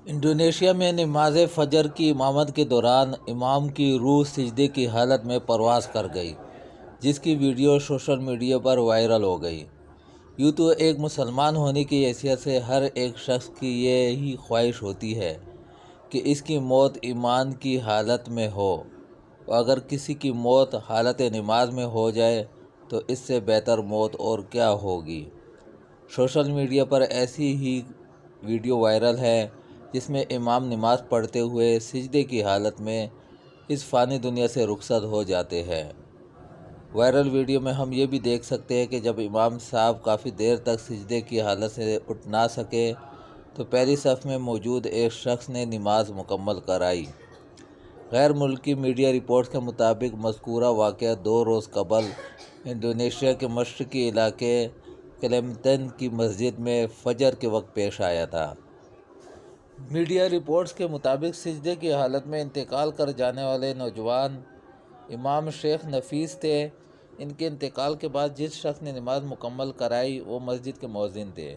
Indonesia میں نماز فجر کی امامت کے دوران امام کی روح سجدے کی حالت میں پرواز کر گئی، جس کی ویڈیو سوشل میڈیا پر وائرل ہو گئی۔ یوں تو ایک مسلمان ہونے کی حیثیت سے ہر ایک شخص کی یہی خواہش ہوتی ہے کہ اس کی موت ایمان کی حالت میں ہو، اور اگر کسی کی موت حالت نماز میں ہو جائے تو اس سے بہتر موت اور کیا ہوگی۔ سوشل میڈیا پر ایسی ہی ویڈیو وائرل ہے جس میں امام نماز پڑھتے ہوئے سجدے کی حالت میں اس فانی دنیا سے رخصت ہو جاتے ہیں۔ وائرل ویڈیو میں ہم یہ بھی دیکھ سکتے ہیں کہ جب امام صاحب کافی دیر تک سجدے کی حالت سے اٹھ نہ سکے تو پہلی صف میں موجود ایک شخص نے نماز مکمل کرائی۔ غیر ملکی میڈیا رپورٹس کے مطابق مذکورہ واقعہ 2 روز قبل انڈونیشیا کے مشرقی علاقے کلیمنتن کی مسجد میں فجر کے وقت پیش آیا تھا۔ میڈیا رپورٹس کے مطابق سجدے کی حالت میں انتقال کر جانے والے نوجوان امام شیخ نفیس تھے۔ ان کے انتقال کے بعد جس شخص نے نماز مکمل کرائی وہ مسجد کے مؤذن تھے۔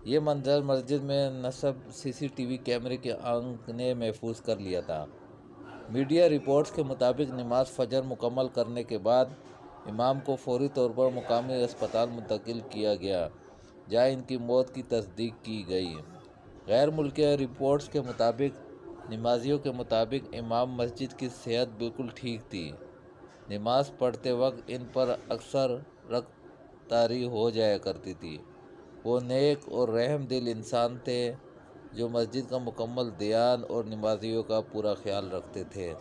یہ منظر مسجد میں نصب CCTV کیمرے کی آنکھ نے محفوظ کر لیا تھا۔ میڈیا رپورٹس کے مطابق نماز فجر مکمل کرنے کے بعد امام کو فوری طور پر مقامی اسپتال منتقل کیا گیا، جہاں ان کی موت کی تصدیق کی گئی۔ غیر ملکی رپورٹس کے مطابق نمازیوں کے مطابق امام مسجد کی صحت بالکل ٹھیک تھی۔ نماز پڑھتے وقت ان پر اکثر رکھ طاری ہو جایا کرتی تھی۔ وہ نیک اور رحم دل انسان تھے جو مسجد کا مکمل دھیان اور نمازیوں کا پورا خیال رکھتے تھے۔